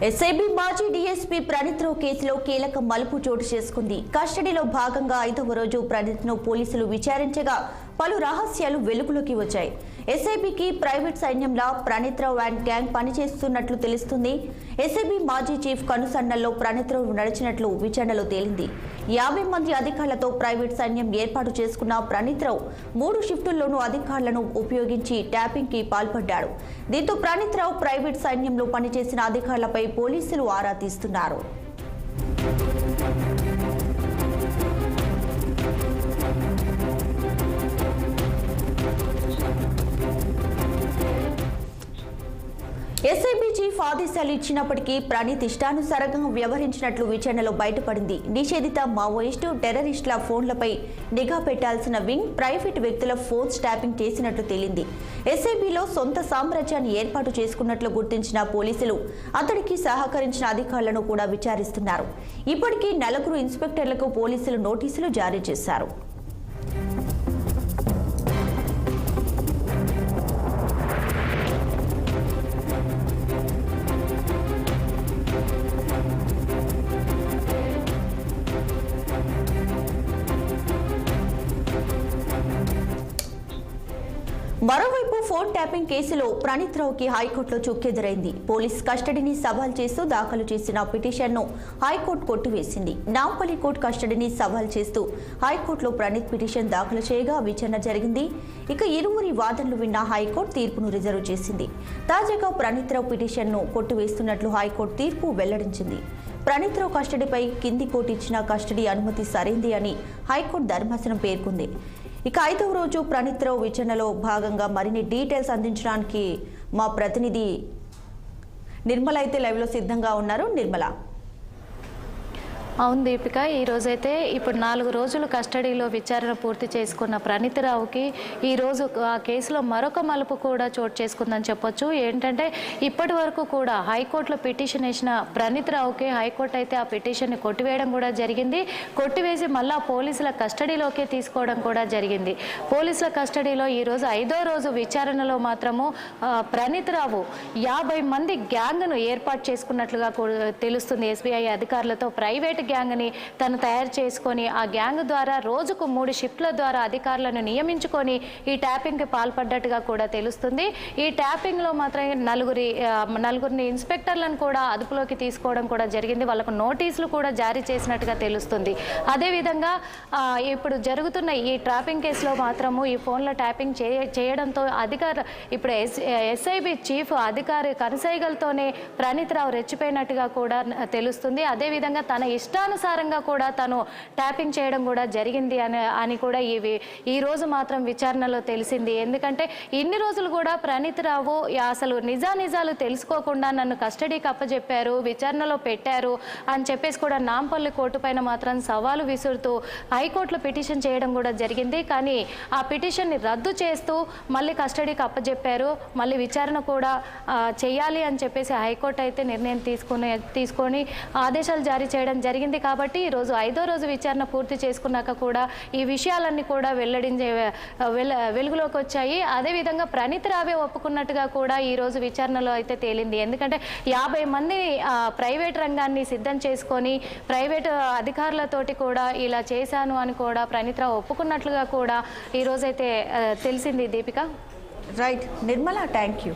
SIB మాజీ DSP Praneeth Rao కేసులో కీలక మలుపు చోటు చేసుకుంది. కస్టడీలో భాగంగా 5వ రోజు ప్రణీత్ను పోలీసులు విచారించగా పలు రహస్యాలు వెలుగులోకి వచ్చాయి. ఎస్ఐబికి ప్రైవేట్ సైన్యంలా ప్రణీత్రావు అండ్ గ్యాంగ్ పనిచేస్తున్నట్లు తెలుస్తుంది. ఎస్ఐబి మాజీ చీఫ్ కనుసన్నల్లో ప్రణీత్రావు నడిచినట్లు విచారణలో తేలింది. 50 మంది అధికారులతో ప్రైవేట్ సైన్యం ఏర్పాటు చేసుకున్న ప్రణీత్రావు 3 షిఫ్టుల్లోనూ అధికారులను ఉపయోగించి ట్యాపింగ్ కి పాల్పడ్డాడు. దీంతో ప్రణీత్రావు ప్రైవేట్ సైన్యంలో పనిచేసిన అధికారులపై పోలీసులు ఆరా తీస్తున్నారు. ఎస్ఐబి చీఫ్ ఆదేశాలు ఇచ్చినప్పటికీ ప్రణీత్ ఇష్టానుసారంగా వ్యవహరించినట్లు విచారణలో బయటపడింది. నిషేధిత మావోయిస్టు టెర్రరిస్టుల ఫోన్లపై నిఘా పెట్టాల్సిన వింగ్ ప్రైవేట్ వ్యక్తుల ఫోన్స్ ట్యాపింగ్ చేసినట్లు తేలింది. ఎస్ఐబిలో సొంత సామ్రాజ్యాన్ని ఏర్పాటు చేసుకున్నట్లు గుర్తించిన పోలీసులు అతడికి సహకరించిన అధికారులను కూడా విచారిస్తున్నారు. ఇప్పటికీ 4 ఇన్స్పెక్టర్లకు పోలీసులు నోటీసులు జారీ చేశారు. మరోవైపు ఫోన్ ట్యాపింగ్ కేసులో ప్రణీత్రావుకి హైకోర్టులో చుక్కెదురైంది. పోలీస్ కస్టడీని సవాల్ చేస్తూ దాఖలు చేసిన పిటిషన్ను హైకోర్టు కొట్టివేసింది. నాంపల్లి కోర్టు కస్టడీని సవాల్ చేస్తూ హైకోర్టులో ప్రణీత్ పిటిషన్ దాఖలు చేయగా విచారణ జరిగింది. ఇక ఇరువురి వాదనలు విన్న హైకోర్టు తీర్పును రిజర్వ్ చేసింది. తాజాగా ప్రణీత్రావు పిటిషన్ను కొట్టివేస్తున్నట్లు హైకోర్టు తీర్పు వెల్లడించింది. ప్రణీత్రావు కస్టడీపై కింది కోర్టు ఇచ్చిన కస్టడీ అనుమతి సరైంది అని హైకోర్టు ధర్మాసనం పేర్కొంది. ఇక 5వ రోజు ప్రణీత్రావు విచారణలో భాగంగా మరిన్ని డీటెయిల్స్ అందించడానికి మా ప్రతినిధి నిర్మల అయితే లైవ్లో సిద్ధంగా ఉన్నారు. నిర్మల. అవును దీపిక, ఈరోజైతే ఇప్పుడు 4 రోజులు కస్టడీలో విచారణ పూర్తి చేసుకున్న ప్రణీత్రావుకి ఈరోజు ఆ కేసులో మరొక మలుపు కూడా చోటు చేసుకుందని చెప్పొచ్చు. ఏంటంటే ఇప్పటి వరకు కూడా హైకోర్టులో పిటిషన్ వేసిన ప్రణీత్రావుకి హైకోర్టు అయితే ఆ పిటిషన్ని కొట్టివేయడం కూడా జరిగింది. కొట్టివేసి మళ్ళా పోలీసుల కస్టడీలోకి తీసుకోవడం కూడా జరిగింది. పోలీసుల కస్టడీలో ఈరోజు 5వ రోజు విచారణలో మాత్రము ప్రణీత్రావు 50 మంది గ్యాంగ్ను ఏర్పాటు చేసుకున్నట్లుగా తెలుస్తుంది. ఎస్బీఐ అధికారులతో ప్రైవేట్ గ్యాంగ్ని తను తయారు చేసుకొని ఆ గ్యాంగ్ ద్వారా రోజుకు 3 షిఫ్ట్ల ద్వారా అధికారులను నియమించుకొని ఈ ట్యాపింగ్కి పాల్పడ్డట్టుగా కూడా తెలుస్తుంది. ఈ ట్యాపింగ్లో మాత్రం నలుగురిని ఇన్స్పెక్టర్లను కూడా అదుపులోకి తీసుకోవడం కూడా జరిగింది. వాళ్ళకు నోటీసులు కూడా జారీ చేసినట్టుగా తెలుస్తుంది. అదేవిధంగా ఇప్పుడు జరుగుతున్న ఈ ట్రాపింగ్ కేసులో మాత్రము ఈ ఫోన్ల ట్యాపింగ్ చేయడంతో ఇప్పుడు ఎస్ఐబి చీఫ్ అధికారి కనసైగలతోనే ప్రణీత్రావు రెచ్చిపోయినట్టుగా కూడా తెలుస్తుంది. అదేవిధంగా తన ఇష్టానుసారంగా కూడా తను ట్యాపింగ్ చేయడం కూడా జరిగింది అని కూడా ఈ రోజు మాత్రం విచారణలో తెలిసింది. ఎందుకంటే ఇన్ని రోజులు కూడా ప్రణీత్రావు అసలు నిజాలు తెలుసుకోకుండా నన్ను కస్టడీకి అప్పచెప్పారు, విచారణలో పెట్టారు అని చెప్పేసి కూడా నాంపల్లి కోర్టు పైన మాత్రం సవాలు విసురుతూ హైకోర్టులో పిటిషన్ చేయడం కూడా జరిగింది. కానీ ఆ పిటిషన్ని రద్దు చేస్తూ మళ్ళీ కస్టడీకి అప్పచెప్పారు. మళ్ళీ విచారణ కూడా చేయాలి అని చెప్పేసి హైకోర్టు అయితే నిర్ణయం తీసుకొని ఆదేశాలు జారీ చేయడం జరిగింది. కాబట్టి ఈరోజు 5వ రోజు విచారణ పూర్తి చేసుకున్నాక కూడా ఈ విషయాలన్నీ కూడా వెలుగులోకి వచ్చాయి. అదేవిధంగా ప్రణీత్రావే ఒప్పుకున్నట్టుగా కూడా ఈరోజు విచారణలో అయితే తేలింది. ఎందుకంటే 50 మంది ప్రైవేట్ రంగాన్ని సిద్ధం చేసుకొని ప్రైవేట్ అధికారులతోటి కూడా ఇలా చేశాను అని కూడా ప్రణీత్రావు ఒప్పుకున్నట్లుగా కూడా ఈరోజైతే తెలిసింది. Deepika. Right Nirmala, thank you.